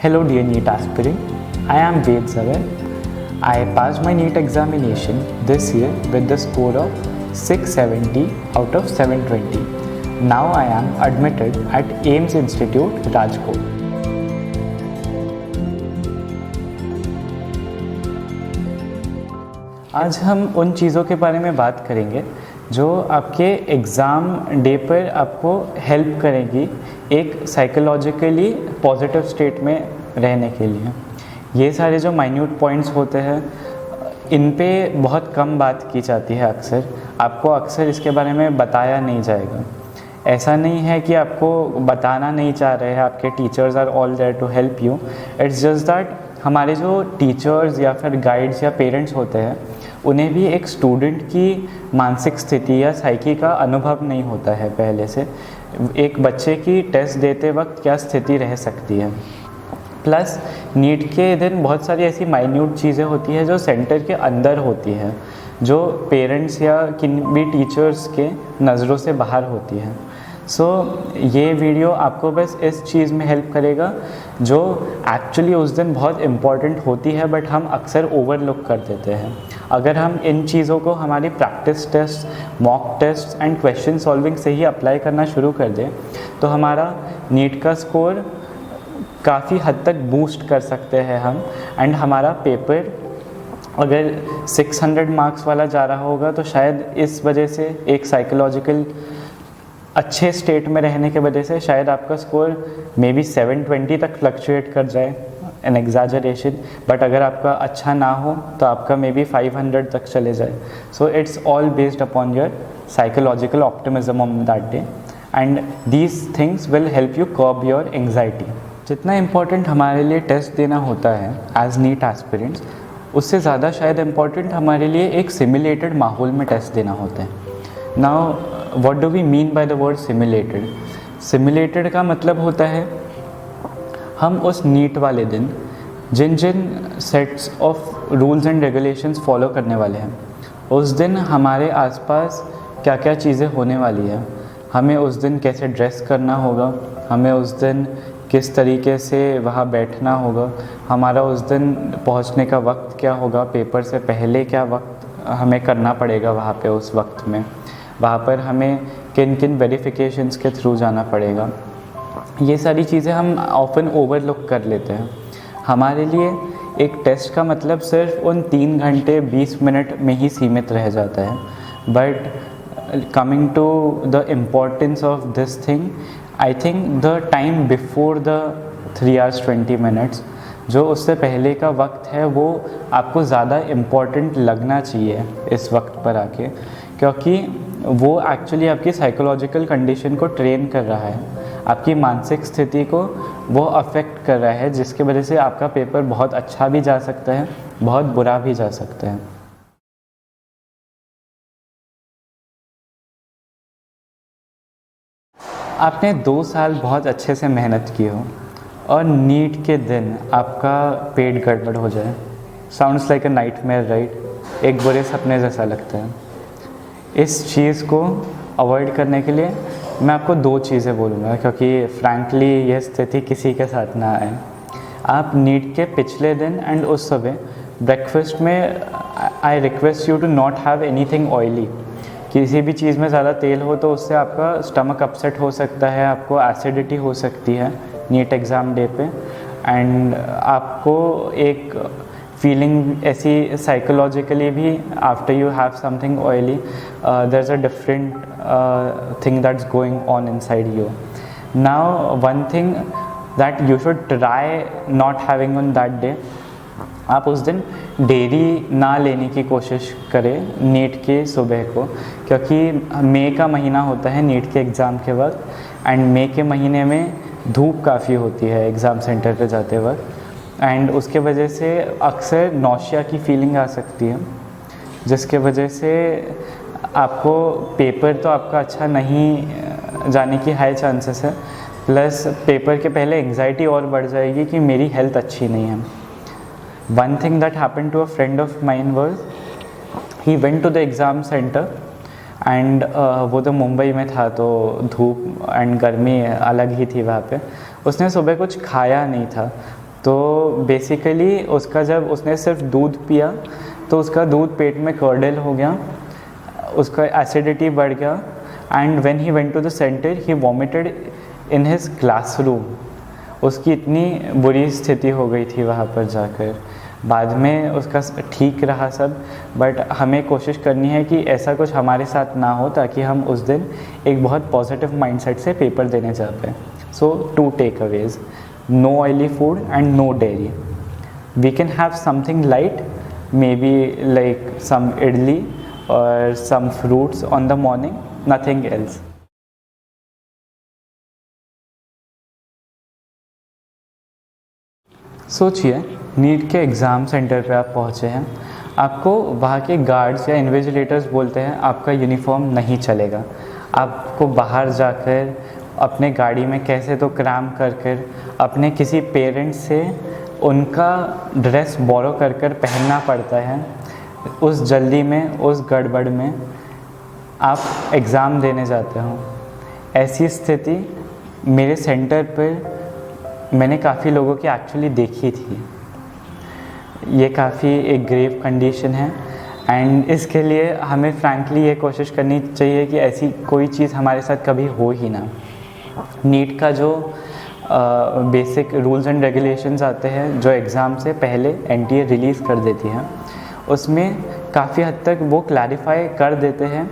Hello dear NEET aspirant, I am Ved Sagar. I passed my NEET examination this year with the score of 670 out of 720. Now I am admitted at AIIMS Institute, Rajkot. आज हम उन चीज़ों के बारे में बात करेंगे जो आपके एग्ज़ाम डे पर आपको हेल्प करेंगी एक साइकोलॉजिकली पॉजिटिव स्टेट में रहने के लिए। ये सारे जो माइन्यूट पॉइंट्स होते हैं इन पे बहुत कम बात की जाती है, आपको अक्सर इसके बारे में बताया नहीं जाएगा। ऐसा नहीं है कि आपको बताना नहीं चाह रहे हैं, आपके teachers are all there to help you. It's just that हमारे जो टीचर्स या फिर गाइड्स या पेरेंट्स होते हैं उन्हें भी एक स्टूडेंट की मानसिक स्थिति या साइकी का अनुभव नहीं होता है पहले से, एक बच्चे की टेस्ट देते वक्त क्या स्थिति रह सकती है। प्लस नीट के दिन बहुत सारी ऐसी माइन्यूट चीज़ें होती हैं जो सेंटर के अंदर होती है, जो पेरेंट्स या किन भी टीचर्स के नज़रों से बाहर होती है। सो ये वीडियो आपको बस इस चीज़ में हेल्प करेगा जो एक्चुअली उस दिन बहुत इम्पॉर्टेंट होती है बट हम अक्सर ओवरलुक कर देते हैं। अगर हम इन चीज़ों को हमारी practice test, mock test and question solving से ही अप्लाई करना शुरू कर दें तो हमारा नीट का स्कोर काफ़ी हद तक बूस्ट कर सकते हैं हम। एंड हमारा पेपर अगर 600 मार्क्स वाला जा रहा होगा तो शायद इस वजह से एक साइकोलॉजिकल अच्छे स्टेट में रहने के वजह से शायद आपका स्कोर मे बी 720 तक फ्लक्चुएट कर जाए, एन एग्जैजरेशन। बट अगर आपका अच्छा ना हो तो आपका मे बी 500 तक चले जाए। So it's all based upon your psychological optimism on that day and these things will help you curb your anxiety. जितना इम्पॉर्टेंट हमारे लिए टेस्ट देना होता है एज नीट एस्पिरेंट्स, उससे ज़्यादा शायद इम्पॉर्टेंट हमारे लिए एक सिमुलेटेड माहौल में टेस्ट देना होता है। Now what do we mean by the word simulated? Simulated का मतलब होता है हम उस नीट वाले दिन जिन जिन sets of rules and regulations follow करने वाले हैं, उस दिन हमारे आसपास क्या क्या चीज़ें होने वाली है, हमें उस दिन कैसे ड्रेस करना होगा, हमें उस दिन किस तरीके से वहाँ बैठना होगा, हमारा उस दिन पहुँचने का वक्त क्या होगा, पेपर से पहले क्या वक्त हमें करना पड़ेगा वहाँ पे उस वक्त में, वहाँ पर हमें किन किन वेरिफिकेशंस के थ्रू जाना पड़ेगा। ये सारी चीज़ें हम ऑफन ओवरलुक कर लेते हैं। हमारे लिए एक टेस्ट का मतलब सिर्फ उन 3 घंटे 20 मिनट में ही सीमित रह जाता है। But coming to the importance of this thing, I think the time before the 3 hours 20 minutes, जो उससे पहले का वक्त है वो आपको ज़्यादा इम्पॉर्टेंट लगना चाहिए इस वक्त पर आके, क्योंकि वो एक्चुअली आपकी साइकोलॉजिकल कंडीशन को ट्रेन कर रहा है, आपकी मानसिक स्थिति को वो अफेक्ट कर रहा है, जिसकी वजह से आपका पेपर बहुत अच्छा भी जा सकता है, बहुत बुरा भी जा सकता है। आपने 2 साल बहुत अच्छे से मेहनत की हो और नीट के दिन आपका पेट गड़बड़ हो जाए, sounds like a nightmare right? एक बुरे सपने जैसा लगता है। इस चीज़ को अवॉइड करने के लिए मैं आपको 2 चीज़ें बोलूँगा, क्योंकि फ्रैंकली यह स्थिति किसी के साथ ना आए। आप नीट के पिछले दिन एंड उस सुबह ब्रेकफास्ट में I request you to not have anything oily. किसी भी चीज़ में ज़्यादा तेल हो तो उससे आपका स्टमक अपसेट हो सकता है, आपको एसिडिटी हो सकती है नीट एग्ज़ाम डे पे, एंड आपको एक फीलिंग ऐसी साइकोलॉजिकली भी after you have something oily there is a different thing that's going on inside you. Now one thing that you should try not having on that day, आप उस दिन dairy ना लेने की कोशिश करें नीट के सुबह को, क्योंकि मई का महीना होता है नीट के एग्ज़ाम के वक्त, एंड मई के महीने में धूप काफ़ी होती है एग्ज़ाम सेंटर पे जाते वक्त, एंड उसके वजह से अक्सर नौशिया की फीलिंग आ सकती है, जिसके वजह से आपको पेपर तो आपका अच्छा नहीं जाने की हाई चांसेस है, प्लस पेपर के पहले एंग्जाइटी और बढ़ जाएगी कि मेरी हेल्थ अच्छी नहीं है। One thing that happened to a friend of mine was he went to the exam centre and वो तो मुंबई में था तो धूप एंड गर्मी अलग ही थी वहाँ पे। उसने सुबह कुछ खाया नहीं था तो बेसिकली उसका जब उसने सिर्फ दूध पिया तो उसका दूध पेट में कर्डल हो गया, उसका एसिडिटी बढ़ गया, and when he went to the centre he vomited in his classroom. उसकी इतनी बुरी स्थिति हो गई थी वहाँ पर जाकर। बाद में उसका ठीक रहा सब, बट हमें कोशिश करनी है कि ऐसा कुछ हमारे साथ ना हो ताकि हम उस दिन एक बहुत पॉजिटिव माइंडसेट से पेपर देने जा पाए। सो 2 takeaways: no oily food and no dairy. We can have something light, maybe like some idli or some fruits on the morning, nothing else. सोचिए, नीट के एग्ज़ाम सेंटर पे आप पहुँचे हैं, आपको वहाँ के गार्ड्स या इन्विजिलेटर्स बोलते हैं आपका यूनिफॉर्म नहीं चलेगा, आपको बाहर जाकर अपने गाड़ी में कैसे तो क्रैम कर अपने किसी पेरेंट्स से उनका ड्रेस बोरो कर पहनना पड़ता है। उस जल्दी में, उस गड़बड़ में आप एग्ज़ाम देने जाते हो। ऐसी स्थिति मेरे सेंटर पर मैंने काफ़ी लोगों की एक्चुअली देखी थी। ये काफ़ी एक ग्रेव कंडीशन है, एंड इसके लिए हमें फ्रैंकली ये कोशिश करनी चाहिए कि ऐसी कोई चीज़ हमारे साथ कभी हो ही ना। नीट का जो बेसिक रूल्स एंड रेगुलेशंस आते हैं जो एग्ज़ाम से पहले एनटीए रिलीज़ कर देती है, उसमें काफ़ी हद तक वो क्लैरिफाई कर देते हैं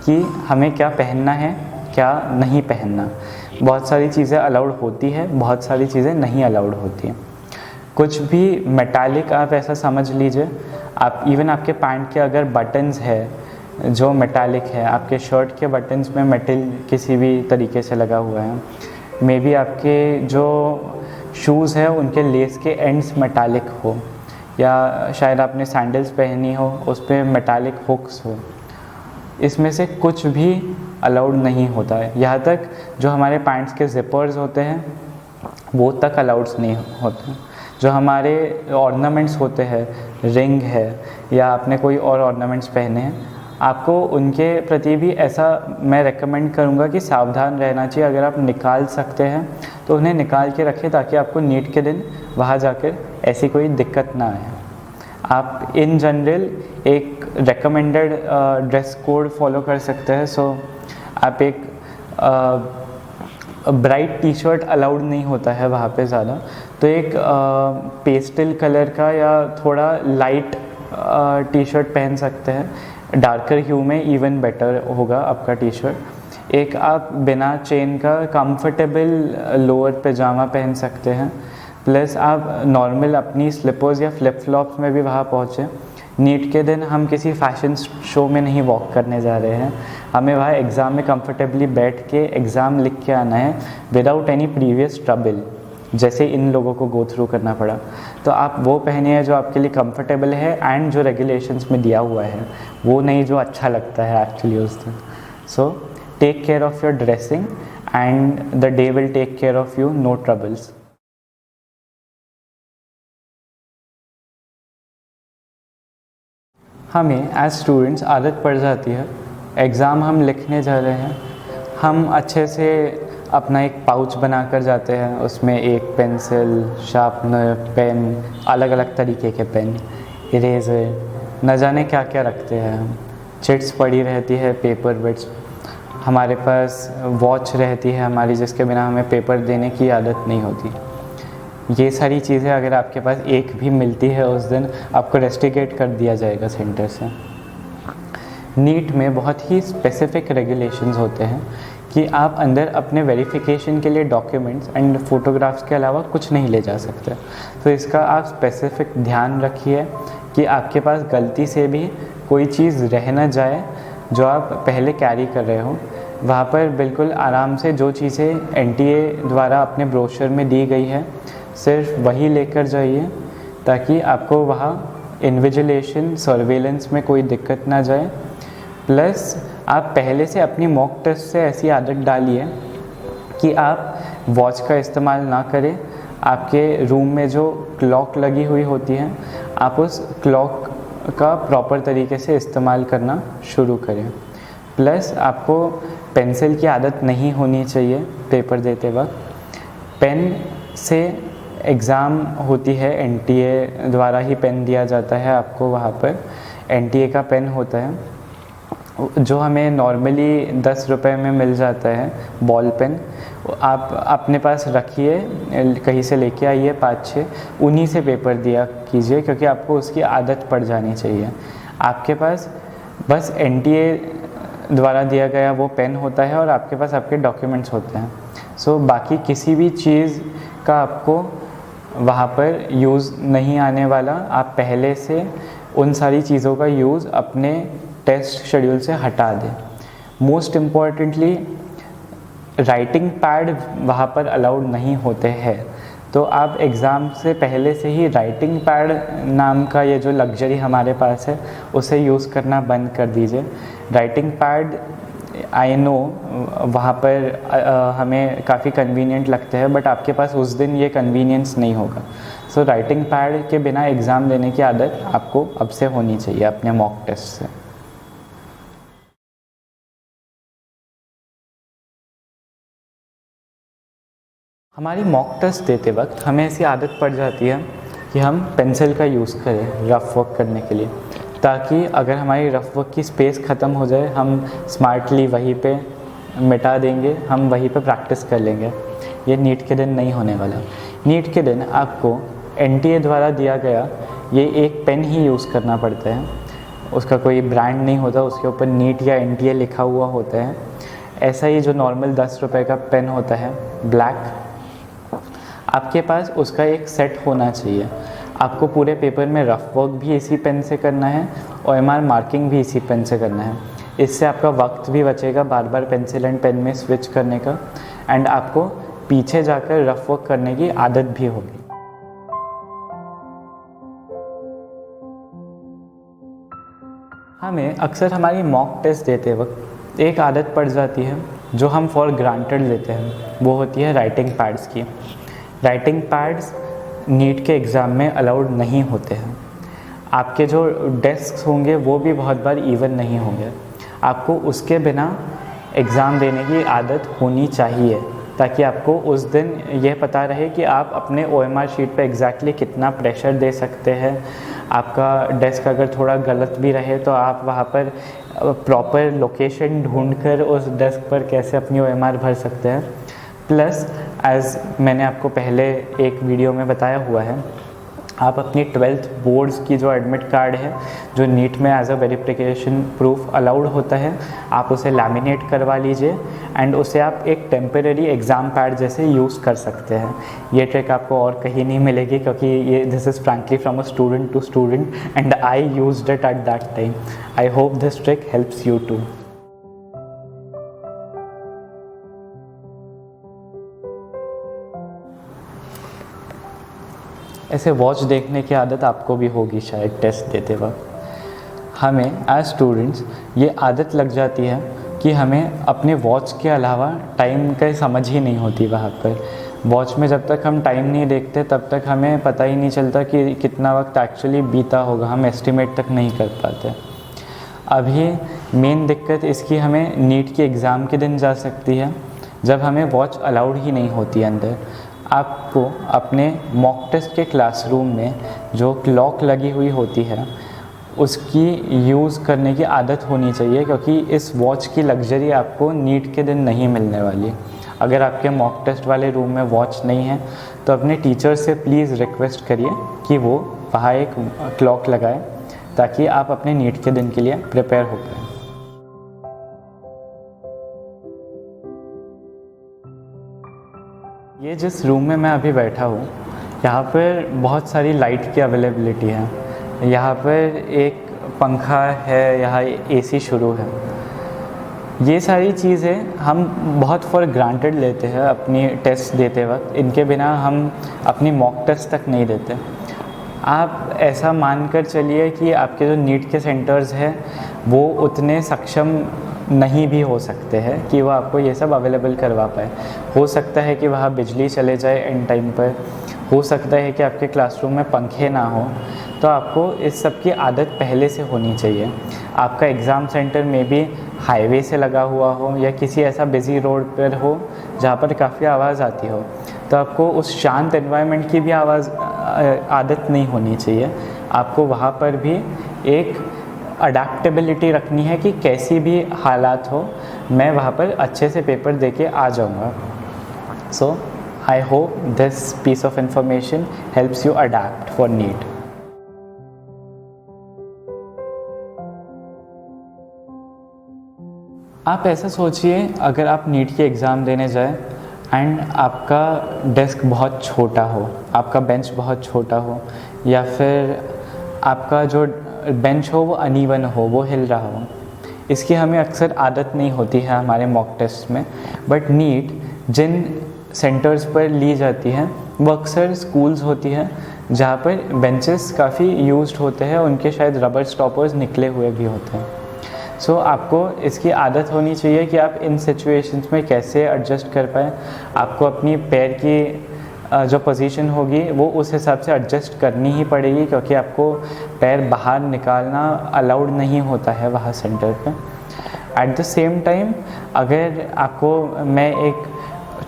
कि हमें क्या पहनना है, क्या नहीं पहनना। बहुत सारी चीज़ें अलाउड होती है, बहुत सारी चीज़ें नहीं अलाउड होती हैं। कुछ भी मेटालिक आप ऐसा समझ लीजिए, आप इवन आपके पैंट के अगर बटन्स है जो मेटालिक है, आपके शर्ट के बटन्स में मेटल किसी भी तरीके से लगा हुआ है, मे बी आपके जो शूज़ है उनके लेस के एंड्स मेटालिक हो, या शायद आपने सैंडल्स पहनी हो उस पर मेटालिक हुक्स हो, इसमें से कुछ भी अलाउड नहीं होता है। यहाँ तक जो हमारे पैंट्स के जिपर्स होते हैं वो तक अलाउड्स नहीं होते। जो हमारे ऑर्नामेंट्स होते हैं, रिंग है या आपने कोई और ऑर्नामेंट्स पहने हैं, आपको उनके प्रति भी ऐसा मैं रेकमेंड करूँगा कि सावधान रहना चाहिए। अगर आप निकाल सकते हैं तो उन्हें निकाल के रखें ताकि आपको नीट के दिन वहाँ जाकर ऐसी कोई दिक्कत ना आए। आप इन जनरल एक रेकमेंडेड ड्रेस कोड फॉलो कर सकते हैं। सो आप एक ब्राइट टी शर्ट अलाउड नहीं होता है वहाँ पे ज़्यादा, तो एक पेस्टल कलर का या थोड़ा लाइट टी शर्ट पहन सकते हैं। डार्कर ह्यू में इवन बेटर होगा आपका टी शर्ट। एक आप बिना चेन का कंफर्टेबल लोअर पैजामा पहन सकते हैं, प्लस आप नॉर्मल अपनी स्लीपर्स या फ्लिप फ्लॉप्स में भी वहाँ पहुँचे। नीट के दिन हम किसी फैशन शो में नहीं वॉक करने जा रहे हैं, हमें वहाँ एग्ज़ाम में कंफर्टेबली बैठ के एग्ज़ाम लिख के आना है विदाउट एनी प्रीवियस ट्रबल, जैसे इन लोगों को गो थ्रू करना पड़ा। तो आप वो पहनिए जो आपके लिए कंफर्टेबल है एंड जो रेगुलेशंस में दिया हुआ है, वो नहीं जो अच्छा लगता है एक्चुअली उस दिन। So take care of your dressing and the day will take care of you, no troubles. हमें एज स्टूडेंट्स आदत पड़ जाती है, एग्ज़ाम हम लिखने जा रहे हैं, हम अच्छे से अपना एक पाउच बना कर जाते हैं, उसमें एक पेंसिल, शार्पनर, पेन, अलग अलग तरीके के पेन, इरेज़र, न जाने क्या क्या रखते हैं हम। चिट्स पड़ी रहती है, पेपर बिट्स, हमारे पास वॉच रहती है हमारी जिसके बिना हमें पेपर देने की आदत नहीं होती। ये सारी चीज़ें अगर आपके पास एक भी मिलती है उस दिन, आपको रेस्टिकेट कर दिया जाएगा सेंटर से। नीट में बहुत ही स्पेसिफिक रेगुलेशंस होते हैं कि आप अंदर अपने वेरिफिकेशन के लिए डॉक्यूमेंट्स एंड फोटोग्राफ्स के अलावा कुछ नहीं ले जा सकते। तो इसका आप स्पेसिफिक ध्यान रखिए कि आपके पास गलती से भी कोई चीज़ रह ना जाए जो आप पहले कैरी कर रहे हो। वहाँ पर बिल्कुल आराम से जो चीज़ें एनटीए द्वारा अपने ब्रोशर में दी गई है सिर्फ वही लेकर जाइए ताकि आपको वहाँ इन्विजिलेशन सर्वेलेंस में कोई दिक्कत ना जाए। प्लस आप पहले से अपनी मॉक टेस्ट से ऐसी आदत डालिए कि आप वॉच का इस्तेमाल ना करें। आपके रूम में जो क्लॉक लगी हुई होती है, आप उस क्लॉक का प्रॉपर तरीके से इस्तेमाल करना शुरू करें। प्लस आपको पेंसिल की आदत नहीं होनी चाहिए पेपर देते वक्त। पेन से एग्ज़ाम होती है एनटीए द्वारा ही पेन दिया जाता है आपको। वहाँ पर एनटीए का पेन होता है जो हमें नॉर्मली 10 रुपए में मिल जाता है, बॉल पेन। आप अपने पास रखिए, कहीं से लेके आइए 5-6, उन्हीं से पेपर दिया कीजिए, क्योंकि आपको उसकी आदत पड़ जानी चाहिए। आपके पास बस एनटीए द्वारा दिया गया वो पेन होता है और आपके पास आपके डॉक्यूमेंट्स होते हैं। सो बाकी किसी भी चीज़ का आपको वहाँ पर यूज़ नहीं आने वाला। आप पहले से उन सारी चीज़ों का यूज़ अपने टेस्ट शेड्यूल से हटा दें। मोस्ट इम्पॉर्टेंटली राइटिंग पैड वहाँ पर अलाउड नहीं होते हैं, तो आप एग्ज़ाम से पहले से ही राइटिंग पैड नाम का ये जो लग्जरी हमारे पास है उसे यूज़ करना बंद कर दीजिए। राइटिंग पैड आई नो वहाँ पर हमें काफ़ी कन्वीनियंट लगते हैं, बट आपके पास उस दिन ये कन्वीनियंस नहीं होगा। सो राइटिंग पैड के बिना एग्ज़ाम देने की आदत आपको अब से होनी चाहिए अपने मॉक टेस्ट से। हमारी मॉक टेस्ट देते वक्त हमें ऐसी आदत पड़ जाती है कि हम पेंसिल का यूज़ करें रफ़ वर्क करने के लिए, ताकि अगर हमारी रफ़ वर्क की स्पेस ख़त्म हो जाए हम स्मार्टली वहीं पे मिटा देंगे, हम वहीं पे प्रैक्टिस कर लेंगे। ये नीट के दिन नहीं होने वाला। नीट के दिन आपको एनटीए द्वारा दिया गया ये एक पेन ही यूज़ करना पड़ता है। उसका कोई ब्रांड नहीं होता, उसके ऊपर नीट या एनटीए लिखा हुआ होता है। ऐसा ही जो नॉर्मल 10 रुपये का पेन होता है ब्लैक, आपके पास उसका एक सेट होना चाहिए। आपको पूरे पेपर में रफ़ वर्क भी इसी पेन से करना है, OMR मार्किंग भी इसी पेन से करना है। इससे आपका वक्त भी बचेगा बार बार पेंसिल एंड पेन में स्विच करने का, एंड आपको पीछे जाकर रफ़ वर्क करने की आदत भी होगी। हमें अक्सर हमारी मॉक टेस्ट देते वक्त एक आदत पड़ जाती है जो हम फॉर ग्रांटेड लेते हैं, वो होती है राइटिंग पैड्स की। राइटिंग पैड्स नीट के एग्ज़ाम में अलाउड नहीं होते हैं। आपके जो डेस्क होंगे वो भी बहुत बार इवन नहीं होंगे। आपको उसके बिना एग्ज़ाम देने की आदत होनी चाहिए, ताकि आपको उस दिन यह पता रहे कि आप अपने OMR शीट पे एग्जैक्टली कितना प्रेशर दे सकते हैं। आपका डेस्क अगर थोड़ा गलत भी रहे तो आप वहाँ पर प्रॉपर लोकेशन ढूंढकर उस डेस्क पर कैसे अपनी OMR भर सकते हैं। प्लस एज़ मैंने आपको पहले एक वीडियो में बताया हुआ है, आप अपनी 12th बोर्ड्स की जो एडमिट कार्ड है, जो नीट में as a verification proof allowed होता है, आप उसे लैमिनेट करवा लीजिए एंड उसे आप एक टेम्परेरी एग्ज़ाम पैड जैसे यूज़ कर सकते हैं। ये ट्रिक आपको और कहीं नहीं मिलेगी, क्योंकि ये this is frankly from a student to student and I used it at that time. I hope this trick helps you too. ऐसे वॉच देखने की आदत आपको भी होगी शायद टेस्ट देते वक्त। हमें एज स्टूडेंट्स ये आदत लग जाती है कि हमें अपने वॉच के अलावा टाइम का समझ ही नहीं होती। वहाँ पर वॉच में जब तक हम टाइम नहीं देखते तब तक हमें पता ही नहीं चलता कि कितना वक्त एक्चुअली बीता होगा, हम एस्टिमेट तक नहीं कर पाते। अभी मेन दिक्कत इसकी हमें नीट के एग्ज़ाम के दिन जा सकती है, जब हमें वॉच अलाउड ही नहीं होती अंदर। आपको अपने मॉक टेस्ट के क्लासरूम में जो क्लॉक लगी हुई होती है उसकी यूज़ करने की आदत होनी चाहिए, क्योंकि इस वॉच की लग्जरी आपको नीट के दिन नहीं मिलने वाली। अगर आपके मॉक टेस्ट वाले रूम में वॉच नहीं है तो अपने टीचर से प्लीज़ रिक्वेस्ट करिए कि वो वहाँ एक क्लॉक लगाए, ताकि आप अपने नीट के दिन के लिए प्रिपेयर हो पाएँ। ये जिस रूम में मैं अभी बैठा हूँ, यहाँ पर बहुत सारी लाइट की अवेलेबिलिटी है। यहाँ पर एक पंखा है, यहाँ AC शुरू है। ये सारी चीज़ें हम बहुत फॉर ग्रांटेड लेते हैं अपनी टेस्ट देते वक्त। इनके बिना हम अपनी मॉक टेस्ट तक नहीं देते। आप ऐसा मानकर चलिए कि आपके जो नीट के सेंटर्स हैं वो उतने सक्षम नहीं भी हो सकते हैं कि वो आपको ये सब अवेलेबल करवा पाए। हो सकता है कि वहाँ बिजली चले जाए एंड टाइम पर, हो सकता है कि आपके क्लासरूम में पंखे ना हो। तो आपको इस सब की आदत पहले से होनी चाहिए। आपका एग्ज़ाम सेंटर में भी हाईवे से लगा हुआ हो या किसी ऐसा बिज़ी रोड पर हो जहाँ पर काफ़ी आवाज़ आती हो, तो आपको उस शांत एनवायरनमेंट की भी आदत नहीं होनी चाहिए। आपको वहाँ पर भी एक अडेप्टेबिलिटी रखनी है कि कैसी भी हालात हो मैं वहाँ पर अच्छे से पेपर दे के आ जाऊँगा। So I hope this piece of information helps you adept for NEET. आप ऐसा सोचिए, अगर आप नीट के एग्ज़ाम देने जाए एंड आपका डेस्क बहुत छोटा हो, आपका बेंच बहुत छोटा हो, या फिर आपका जो बेंच हो वो अनइवन हो, वो हिल रहा हो। इसकी हमें अक्सर आदत नहीं होती है हमारे मॉक टेस्ट में, बट नीट जिन सेंटर्स पर ली जाती है वो अक्सर स्कूल्स होती है जहाँ पर बेंचेस काफ़ी यूज्ड होते हैं, उनके शायद रबर स्टॉपर्स निकले हुए भी होते हैं। सो आपको इसकी आदत होनी चाहिए कि आप इन सिचुएशंस में कैसे एडजस्ट कर पाएँ। आपको अपनी पैर की जो पोजीशन होगी वो उस हिसाब से एडजस्ट करनी ही पड़ेगी, क्योंकि आपको पैर बाहर निकालना अलाउड नहीं होता है वहाँ सेंटर पे। एट द सेम टाइम अगर आपको मैं एक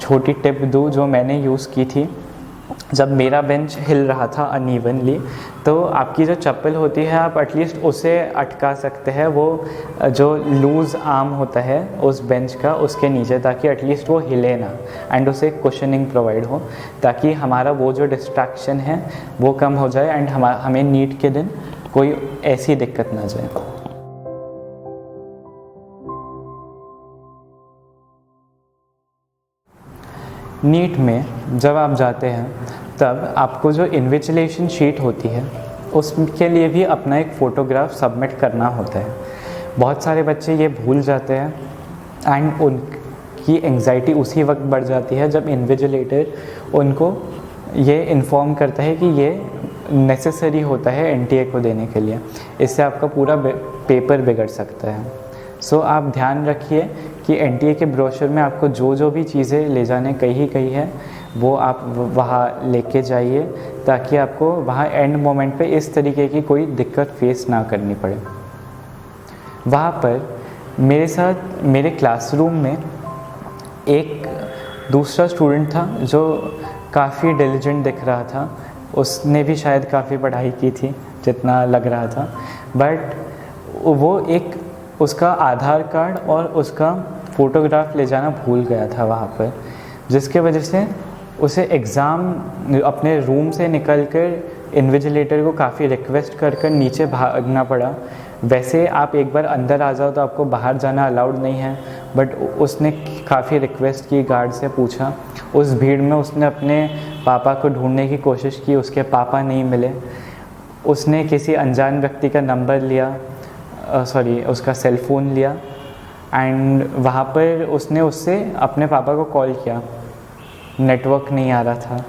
छोटी टिप दूँ जो मैंने यूज़ की थी जब मेरा बेंच हिल रहा था अनइवनली, तो आपकी जो चप्पल होती है आप एटलीस्ट उसे अटका सकते हैं, वो जो लूज़ आर्म होता है उस बेंच का उसके नीचे, ताकि एटलीस्ट वो हिले ना एंड उसे कुशनिंग प्रोवाइड हो, ताकि हमारा वो जो डिस्ट्रैक्शन है वो कम हो जाए एंड हमें नीट के दिन कोई ऐसी दिक्कत ना जाए। नीट में जब आप जाते हैं तब आपको जो इन्विजिलेशन शीट होती है उसके लिए भी अपना एक फ़ोटोग्राफ सबमिट करना होता है। बहुत सारे बच्चे ये भूल जाते हैं एंड उनकी एंग्जाइटी उसी वक्त बढ़ जाती है जब इन्विजिलेटर उनको ये इन्फॉर्म करता है कि ये नेसेसरी होता है एनटीए को देने के लिए, इससे आपका पूरा पेपर बिगड़ सकता है। सो आप ध्यान रखिए कि एनटीए के ब्रोशर में आपको जो जो भी चीज़ें ले जाने कही है वो आप वहाँ लेके जाइए, ताकि आपको वहाँ एंड मोमेंट पे इस तरीके की कोई दिक्कत फेस ना करनी पड़े। वहाँ पर मेरे साथ मेरे क्लासरूम में एक दूसरा स्टूडेंट था जो काफ़ी डिलिजेंट दिख रहा था, उसने भी शायद काफ़ी पढ़ाई की थी जितना लग रहा था, बट वो एक उसका आधार कार्ड और उसका फ़ोटोग्राफ ले जाना भूल गया था वहाँ पर, जिसके वजह से उसे एग्ज़ाम अपने रूम से निकलकर इन्विजिलेटर को काफ़ी रिक्वेस्ट कर नीचे भागना पड़ा। वैसे आप एक बार अंदर आ जाओ तो आपको बाहर जाना अलाउड नहीं है, बट उसने काफ़ी रिक्वेस्ट की, गार्ड से पूछा। उस भीड़ में उसने अपने पापा को ढूंढने की कोशिश की, उसके पापा नहीं मिले। उसने किसी अनजान व्यक्ति का नंबर लिया, उसका सेल फ़ोन लिया एंड वहाँ पर उसने उससे अपने पापा को कॉल किया। नेटवर्क नहीं आ रहा था,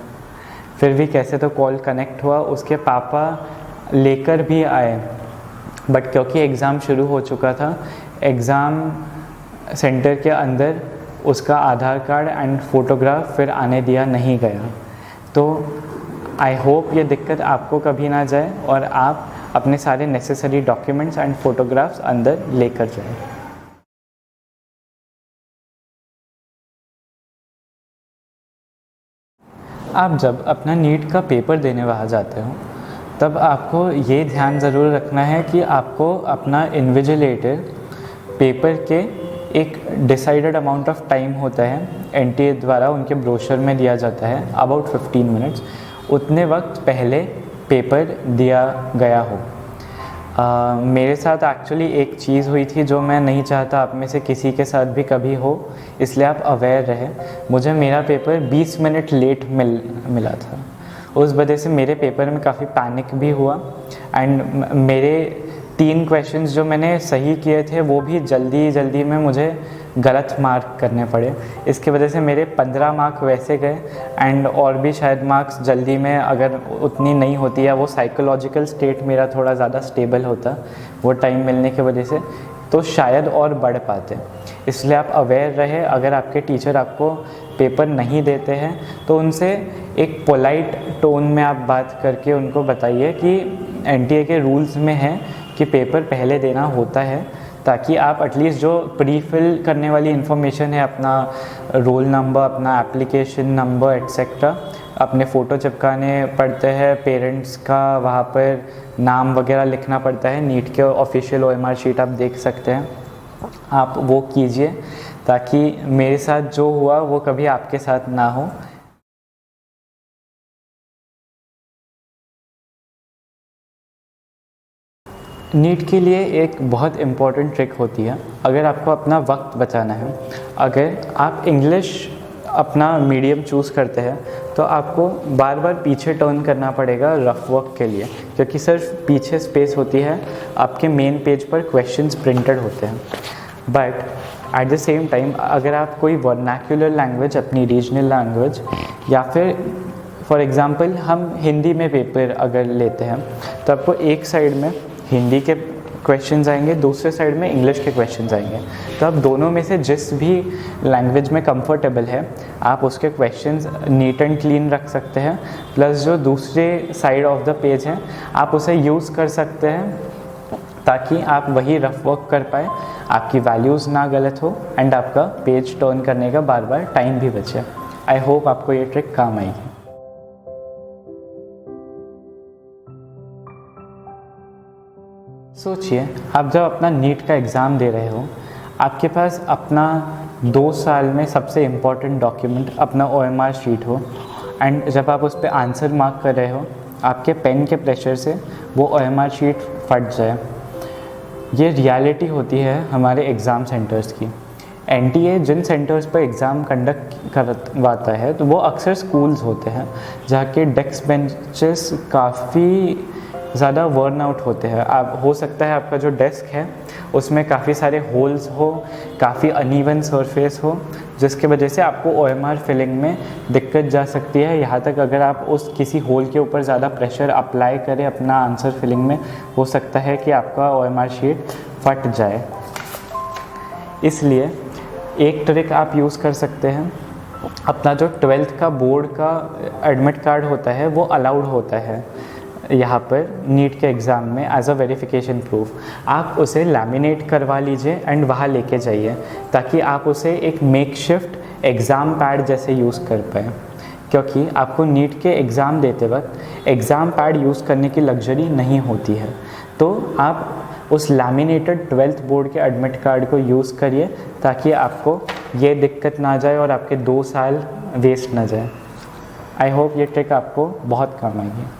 फिर भी कैसे तो कॉल कनेक्ट हुआ, उसके पापा लेकर भी आए, बट क्योंकि एग्ज़ाम शुरू हो चुका था, एग्ज़ाम सेंटर के अंदर उसका आधार कार्ड एंड फ़ोटोग्राफ फिर आने दिया नहीं गया। तो आई होप ये दिक्कत आपको कभी ना जाए और आप अपने सारे नेसेसरी डॉक्यूमेंट्स एंड फ़ोटोग्राफ्स अंदर लेकर जाएं। आप जब अपना नीट का पेपर देने वहाँ जाते हो तब आपको ये ध्यान ज़रूर रखना है कि आपको अपना इन्विजिलेटर पेपर के एक डिसाइडेड अमाउंट ऑफ टाइम होता है, एनटीए द्वारा उनके ब्रोशर में दिया जाता है अबाउट 15 मिनट्स, उतने वक्त पहले पेपर दिया गया हो। मेरे साथ एक्चुअली एक चीज़ हुई थी जो मैं नहीं चाहता आप में से किसी के साथ भी कभी हो, इसलिए आप अवेयर रहे। मुझे मेरा पेपर 20 मिनट लेट मिला था, उस वजह से मेरे पेपर में काफ़ी पैनिक भी हुआ एंड मेरे 3 क्वेश्चंस जो मैंने सही किए थे वो भी जल्दी में मुझे गलत मार्क करने पड़े। इसकी वजह से मेरे 15 मार्क वैसे गए एंड और भी शायद मार्क्स जल्दी में अगर उतनी नहीं होती या वो साइकोलॉजिकल स्टेट मेरा थोड़ा ज़्यादा स्टेबल होता वो टाइम मिलने की वजह से, तो शायद और बढ़ पाते। इसलिए आप अवेयर रहे, अगर आपके टीचर आपको पेपर नहीं देते हैं तो उनसे एक पोलाइट टोन में आप बात करके उनको बताइए कि एनटीए के रूल्स में है कि पेपर पहले देना होता है, ताकि आप एटलीस्ट जो प्री फिल करने वाली इन्फॉर्मेशन है, अपना रोल नंबर, अपना एप्लीकेशन नंबर एक्सेट्रा, अपने फ़ोटो चिपकाने पड़ते हैं, पेरेंट्स का वहाँ पर नाम वगैरह लिखना पड़ता है, नीट के ऑफिशियल OMR शीट आप देख सकते हैं, आप वो कीजिए ताकि मेरे साथ जो हुआ वो कभी आपके साथ ना हो। नीट के लिए एक बहुत इम्पॉर्टेंट ट्रिक होती है, अगर आपको अपना वक्त बचाना है, अगर आप इंग्लिश अपना मीडियम चूज़ करते हैं तो आपको बार बार पीछे टर्न करना पड़ेगा रफ वर्क के लिए, क्योंकि सिर्फ पीछे स्पेस होती है, आपके मेन पेज पर क्वेश्चंस प्रिंटेड होते हैं। But at the same time अगर आप कोई वर्नाक्युलर लैंग्वेज, अपनी रीजनल लैंग्वेज, या फिर फॉर एग्ज़ाम्पल हम हिंदी में पेपर अगर लेते हैं तो आपको एक साइड में हिंदी के क्वेश्चंस आएंगे, दूसरे साइड में इंग्लिश के क्वेश्चंस आएंगे, तो आप दोनों में से जिस भी लैंग्वेज में कंफर्टेबल है आप उसके क्वेश्चंस नीट एंड क्लीन रख सकते हैं, प्लस जो दूसरे साइड ऑफ द पेज है आप उसे यूज़ कर सकते हैं ताकि आप वही रफ वर्क कर पाए, आपकी वैल्यूज़ ना गलत हो एंड आपका पेज टर्न करने का बार बार टाइम भी बचे। आई होप आपको ये ट्रिक काम आएगी। सोचिए आप जब अपना नीट का एग्ज़ाम दे रहे हो, आपके पास अपना 2 साल में सबसे इम्पॉर्टेंट डॉक्यूमेंट अपना OMR शीट हो, एंड जब आप उस पर आंसर मार्क कर रहे हो आपके पेन के प्रेशर से वो OMR शीट फट जाए। ये रियलिटी होती है हमारे एग्ज़ाम सेंटर्स की। NTA जिन सेंटर्स पर एग्ज़ाम कंडक्ट करवाता है तो वो अक्सर स्कूल्स होते हैं जहाँ के डेस्क बेंचेस काफ़ी ज़्यादा वर्न आउट होते हैं। आप हो सकता है आपका जो डेस्क है उसमें काफ़ी सारे होल्स हो, काफ़ी अनइवन सरफेस हो, जिसके वजह से आपको OMR फिलिंग में दिक्कत जा सकती है। यहाँ तक अगर आप उस किसी होल के ऊपर ज़्यादा प्रेशर अप्लाई करें अपना आंसर फिलिंग में, हो सकता है कि आपका OMR शीट फट जाए। इसलिए एक ट्रिक आप यूज़ कर सकते हैं, अपना जो 12th का बोर्ड का एडमिट कार्ड होता है वो अलाउड होता है यहाँ पर नीट के एग्ज़ाम में एज अ वेरिफिकेशन प्रूफ, आप उसे लैमिनेट करवा लीजिए एंड वहाँ लेके जाइए ताकि आप उसे एक मेकशिफ्ट एग्ज़ाम पैड जैसे यूज़ कर पाएँ, क्योंकि आपको नीट के एग्ज़ाम देते वक्त एग्ज़ाम पैड यूज़ करने की लग्जरी नहीं होती है। तो आप उस लैमिनेटेड 12th बोर्ड के एडमिट कार्ड को यूज़ करिए ताकि आपको ये दिक्कत ना जाए और आपके 2 साल वेस्ट ना जाए। आई होप ये ट्रिक आपको बहुत काम आएगी।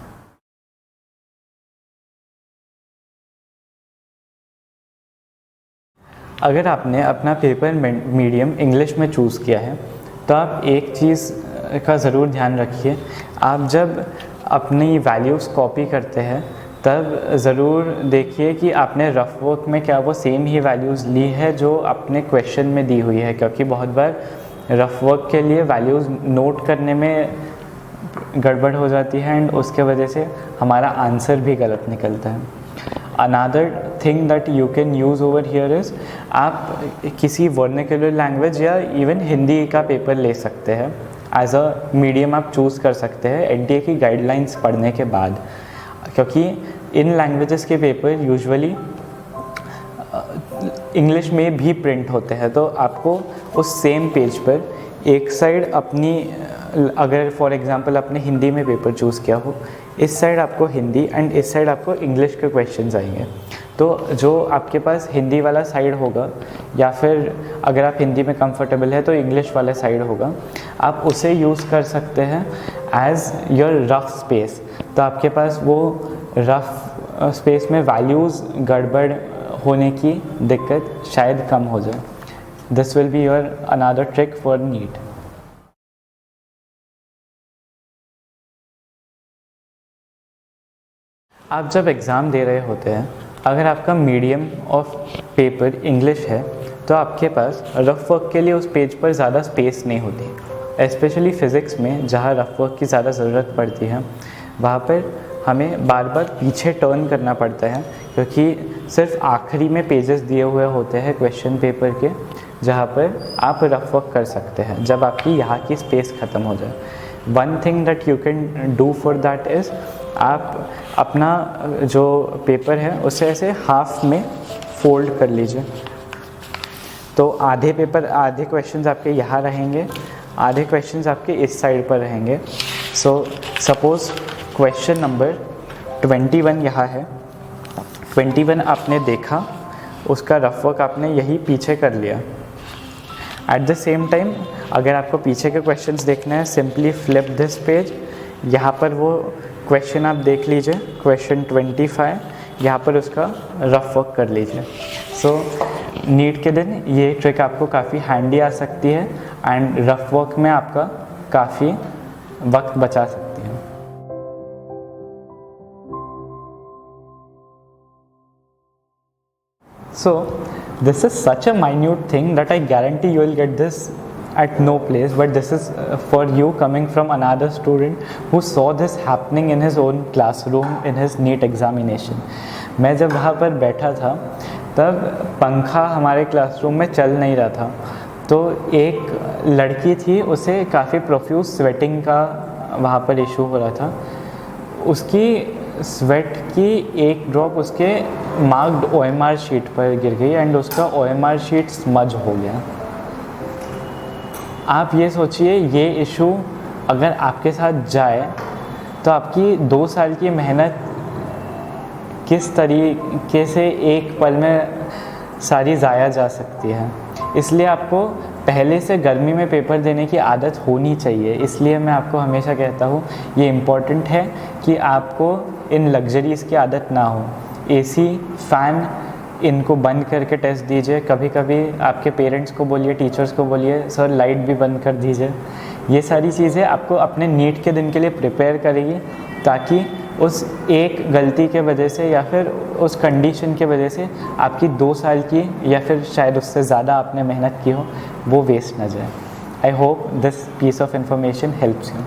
अगर आपने अपना पेपर मीडियम इंग्लिश में चूज़ किया है तो आप एक चीज़ का ज़रूर ध्यान रखिए, आप जब अपनी वैल्यूज़ कॉपी करते हैं तब ज़रूर देखिए कि आपने रफ वर्क में क्या वो सेम ही वैल्यूज़ ली है जो आपने क्वेश्चन में दी हुई है, क्योंकि बहुत बार रफ वर्क के लिए वैल्यूज़ नोट करने में गड़बड़ हो जाती है एंड उसके वजह से हमारा आंसर भी गलत निकलता है। Another thing that you can use over here is, आप किसी वर्नाक्युलर लैंग्वेज या इवन हिंदी का पेपर ले सकते हैं एज अ मीडियम, आप चूज़ कर सकते हैं NTA की गाइडलाइंस पढ़ने के बाद, क्योंकि इन लैंग्वेजेस के पेपर यूजुअली इंग्लिश में भी प्रिंट होते हैं, तो आपको उस सेम पेज पर एक साइड अपनी, अगर फॉर एग्जांपल आपने हिंदी में पेपर चूज़ किया हो, इस साइड आपको हिंदी एंड इस साइड आपको इंग्लिश के क्वेश्चंस आएंगे, तो जो आपके पास हिंदी वाला साइड होगा या फिर अगर आप हिंदी में कंफर्टेबल है तो इंग्लिश वाला साइड होगा, आप उसे यूज़ कर सकते हैं एज योर रफ स्पेस। तो आपके पास वो रफ स्पेस में वैल्यूज़ गड़बड़ होने की दिक्कत शायद कम हो जाए। This will be your another trick for NEET. आप जब एग्ज़ाम दे रहे होते हैं, अगर आपका मीडियम ऑफ पेपर इंग्लिश है तो आपके पास रफ वर्क के लिए उस पेज पर ज़्यादा स्पेस नहीं होती। स्पेशली फ़िज़िक्स में जहाँ रफ वर्क की ज़्यादा ज़रूरत पड़ती है वहाँ पर हमें बार बार पीछे टर्न करना पड़ता है, क्योंकि सिर्फ आखिरी में पेजेस दिए हुए होते हैं क्वेश्चन पेपर के जहाँ पर आप रफ वर्क कर सकते हैं जब आपकी यहाँ की स्पेस ख़त्म हो जाए। One thing that you can do for that is, आप अपना जो पेपर है उसे ऐसे हाफ में फोल्ड कर लीजिए। तो आधे क्वेश्चंस आपके यहाँ रहेंगे, आधे क्वेश्चंस आपके इस साइड पर रहेंगे। सो सपोज़ क्वेश्चन नंबर 21 यहाँ है, 21 आपने देखा, उसका रफ वर्क आपने यही पीछे कर लिया। एट द सेम टाइम अगर आपको पीछे के क्वेश्चंस देखना है, सिंपली फ्लिप दिस पेज, यहाँ पर वो क्वेश्चन आप देख लीजिए, क्वेश्चन 25, यहाँ पर उसका रफ वर्क कर लीजिए। सो नीट के दिन ये ट्रिक आपको काफ़ी हैंडी आ सकती है एंड रफ वर्क में आपका काफ़ी वक्त बचा सकती है। So this is such a minute thing that I guarantee you will get this at no place, but this is for you coming from another student who saw this happening in his own classroom in his NEET examination. मैं जब वहाँ पर बैठा था तब पंखा हमारे classroom में चल नहीं रहा था, तो एक लड़की थी, उसे काफ़ी प्रोफ्यूज स्वेटिंग का वहाँ पर इशू हो रहा था। उसकी स्वेट की एक ड्रॉप उसके मार्क्ड OMR शीट पर गिर गई एंड उसका OMR शीट स्मज हो गया। आप ये सोचिए, ये इशू अगर आपके साथ जाए तो आपकी 2 साल की मेहनत किस तरीके से एक पल में सारी ज़ाया जा सकती है। इसलिए आपको पहले से गर्मी में पेपर देने की आदत होनी चाहिए। इसलिए मैं आपको हमेशा कहता हूँ ये इम्पॉर्टेंट है कि आपको इन लग्जरीज़ की आदत ना हो। AC, फ़ैन इनको बंद करके टेस्ट दीजिए। कभी कभी आपके पेरेंट्स को बोलिए, टीचर्स को बोलिए, सर लाइट भी बंद कर दीजिए। ये सारी चीज़ें आपको अपने नीट के दिन के लिए प्रिपेयर करेगी, ताकि उस एक गलती के वजह से या फिर उस कंडीशन के वजह से आपकी 2 साल की या फिर शायद उससे ज़्यादा आपने मेहनत की हो वो वेस्ट ना जाए। I hope this piece of information helps you.